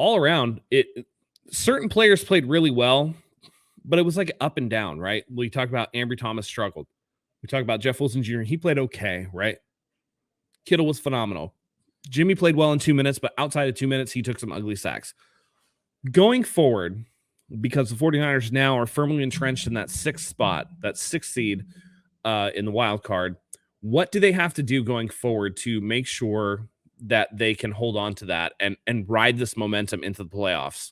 all around, certain players played really well, but it was like up and down, right? We talked about Ambry Thomas struggled. We talked about Jeff Wilson Jr. He played okay, right? Kittle was phenomenal. Jimmy played well in 2 minutes, but outside of 2 minutes, he took some ugly sacks. Going forward, because the 49ers now are firmly entrenched in that 6th spot, that 6th seed in the wild card, what do they have to do going forward to make sure that they can hold on to that and ride this momentum into the playoffs?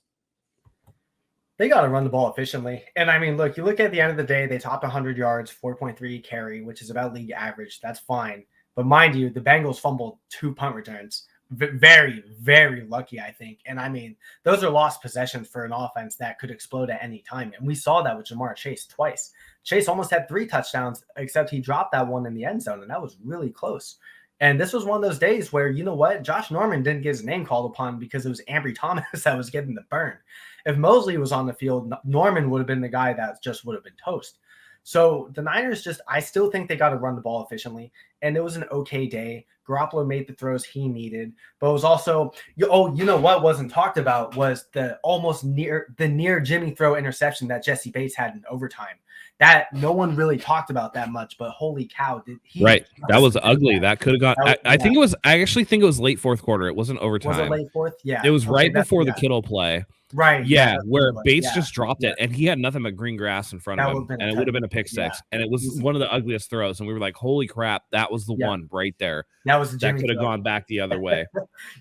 They got to run the ball efficiently. And I mean, look, you look at the end of the day, they topped 100 yards, 4.3 carry, which is about league average. That's fine. But mind you, the Bengals fumbled 2 punt returns. Very, very lucky, I think. And I mean, those are lost possessions for an offense that could explode at any time. And we saw that with Jamar Chase twice. Chase almost had 3 touchdowns, except he dropped that one in the end zone. And that was really close. And this was one of those days where, you know what, Josh Norman didn't get his name called upon because it was Ambry Thomas that was getting the burn. If Mosley was on the field, Norman would have been the guy that just would have been toast. So the Niners I still think they got to run the ball efficiently. And it was an okay day. Garoppolo made the throws he needed, but it was also, you know what wasn't talked about was the near Jimmy throw interception that Jesse Bates had in overtime. That no one really talked about that much, but holy cow, did he? Right, that was ugly. That could have got. I think it was. I actually think it was late 4th quarter. It wasn't overtime. Was it late 4th? Yeah, it was right before the Kittle play. Right. Yeah, where Bates just dropped it, and he had nothing but green grass in front of him, and it would have been a pick six, and it was one of the ugliest throws, and we were like, "Holy crap, that was the one right there." That was that could have gone back the other way.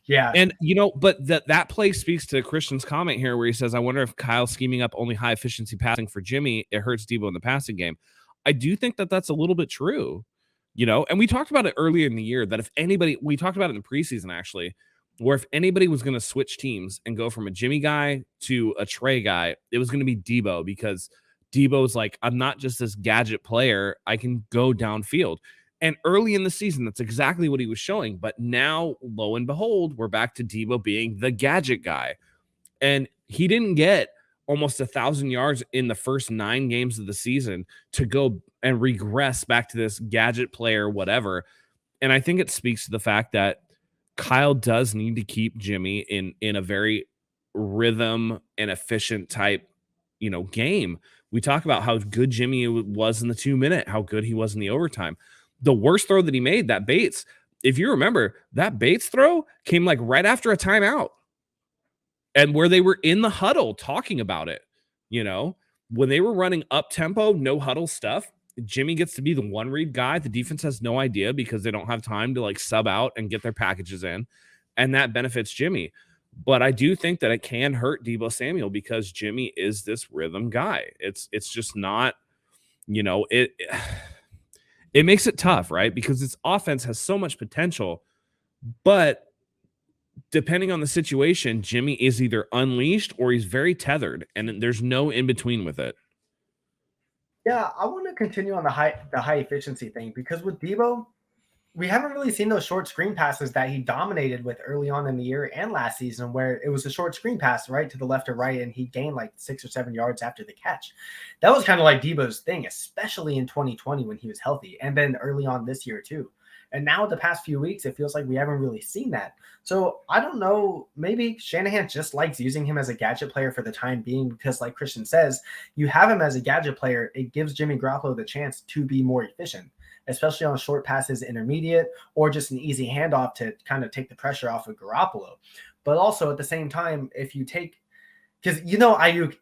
Yeah, and but that play speaks to Christian's comment here, where he says, "I wonder if Kyle scheming up only high efficiency passing for Jimmy, it hurts Debo in the passing game." I do think that that's a little bit true, and we talked about it earlier in the year that if anybody, we talked about it in the preseason actually, where if anybody was going to switch teams and go from a Jimmy guy to a Trey guy, it was going to be Debo, because Debo's like, I'm not just this gadget player. I can go downfield. And early in the season, that's exactly what he was showing. But now, lo and behold, we're back to Debo being the gadget guy. And he didn't get almost 1,000 yards in the first 9 games of the season to go and regress back to this gadget player, whatever. And I think it speaks to the fact that Kyle does need to keep Jimmy in a very rhythm and efficient type, game. We talk about how good Jimmy was in the 2-minute, how good he was in the overtime. The worst throw that he made, that Bates, if you remember, that Bates throw came like right after a timeout, and where they were in the huddle talking about it, when they were running up tempo, no huddle stuff. Jimmy gets to be the one read guy. The defense has no idea because they don't have time to sub out and get their packages in. And that benefits Jimmy. But I do think that it can hurt Deebo Samuel because Jimmy is this rhythm guy. It's just not, it makes it tough, right? Because its offense has so much potential, but depending on the situation, Jimmy is either unleashed or he's very tethered, and there's no in between with it. Yeah, I want to continue on the high efficiency thing, because with Debo, we haven't really seen those short screen passes that he dominated with early on in the year and last season, where it was a short screen pass right to the left or right, and he gained like 6 or 7 yards after the catch. That was kind of like Debo's thing, especially in 2020 when he was healthy, and then early on this year too. And now the past few weeks, it feels like we haven't really seen that. So I don't know, maybe Shanahan just likes using him as a gadget player for the time being, because like Christian says, you have him as a gadget player. It gives Jimmy Garoppolo the chance to be more efficient, especially on short passes, intermediate, or just an easy handoff to kind of take the pressure off of Garoppolo. But also at the same time, if you take, because Ayuk,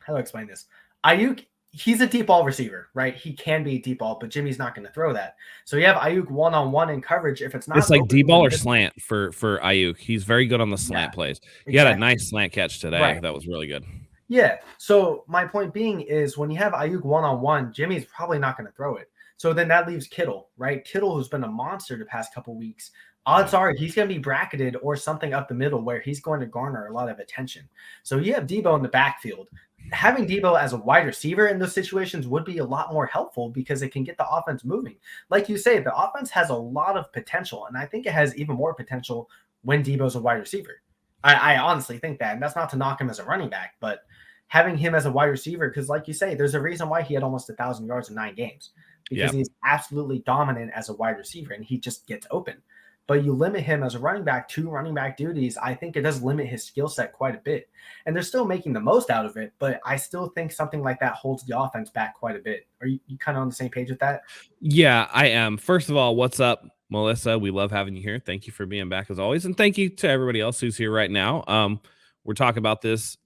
how do I explain this? Ayuk, he's a deep ball receiver, right? He can be deep ball, but Jimmy's not going to throw that. So you have Ayuk one-on-one in coverage. If it's not, it's like deep ball or slant for Ayuk. He's very good on the slant plays. He had a nice slant catch today. Right. That was really good. Yeah. So my point being is, when you have Ayuk one-on-one, Jimmy's probably not going to throw it. So then that leaves Kittle, right? Kittle, who's been a monster the past couple of weeks. Odds are he's going to be bracketed or something up the middle where he's going to garner a lot of attention. So you have Debo in the backfield. Having Debo as a wide receiver in those situations would be a lot more helpful, because it can get the offense moving. Like you say, the offense has a lot of potential, and I think it has even more potential when Debo's a wide receiver. I honestly think that, and that's not to knock him as a running back, but having him as a wide receiver, because like you say, there's a reason why he had almost 1,000 yards in 9 games, because he's absolutely dominant as a wide receiver, and he just gets open. but you limit him as a running back to running back duties, I think it does limit his skill set quite a bit. And they're still making the most out of it, but I still think something like that holds the offense back quite a bit. Are you kind of on the same page with that? Yeah, I am. First of all, what's up, Melissa? We love having you here. Thank you for being back as always, and thank you to everybody else who's here right now. We're talking about this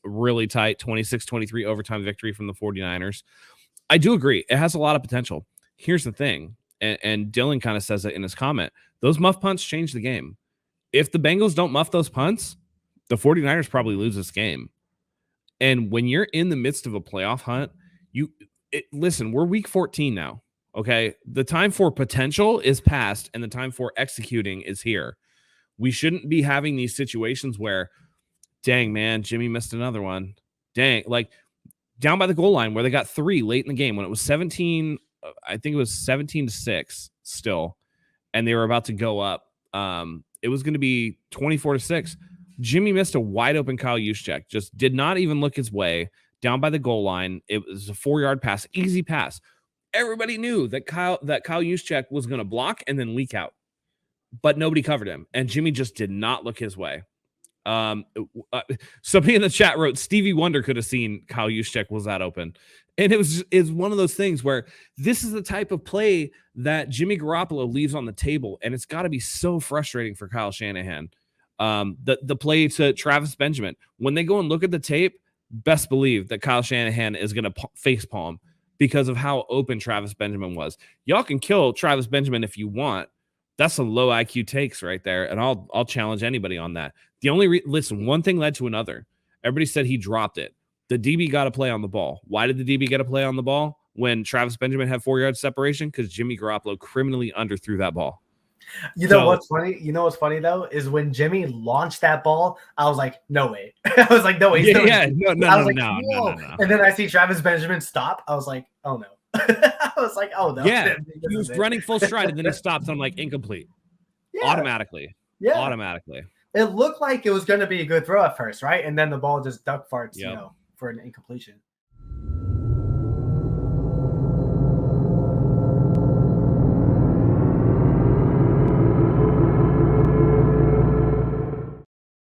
really tight 26-23 overtime victory from the 49ers. I do agree. It has a lot of potential. Here's the thing, and Dylan kind of says it in his comment. Those muff punts change the game. If the Bengals don't muff those punts, the 49ers probably lose this game. And when you're in the midst of a playoff hunt, listen, we're week 14 now. Okay. The time for potential is past and the time for executing is here. We shouldn't be having these situations where, dang, man, Jimmy missed another one. Dang, like down by the goal line where they got 3 late in the game when it was 17, I think it was 17-6 still, and they were about to go up. It was going to be 24-6. Jimmy missed a wide open Kyle Juszczyk, just did not even look his way down by the goal line. It was a 4-yard pass, easy pass. Everybody knew that Kyle Juszczyk was going to block and then leak out, but nobody covered him, and Jimmy just did not look his way. Somebody in the chat wrote Stevie Wonder could have seen Kyle Juszczyk was that open, and it's one of those things where this is the type of play that Jimmy Garoppolo leaves on the table, and it's got to be so frustrating for Kyle Shanahan. The play to Travis Benjamin, when they go and look at the tape, best believe that Kyle Shanahan is going to face palm because of how open Travis Benjamin was. Y'all can kill Travis Benjamin if you want. That's some low IQ takes right there, and I'll challenge anybody on that. The only listen, one thing led to another. Everybody said he dropped it. The DB got to play on the ball. Why did the DB get a play on the ball when Travis Benjamin had 4-yard separation? Because Jimmy Garoppolo criminally underthrew that ball. What's funny? You know what's funny though is when Jimmy launched that ball, I was like, no way. I was like, no way. No. And then I see Travis Benjamin stop. I was like, oh no. I was like, oh no. Yeah, he was running full stride and then he stops. I'm like, incomplete. Yeah. Automatically. It looked like it was going to be a good throw at first, right? And then the ball just duck farts, for an incompletion.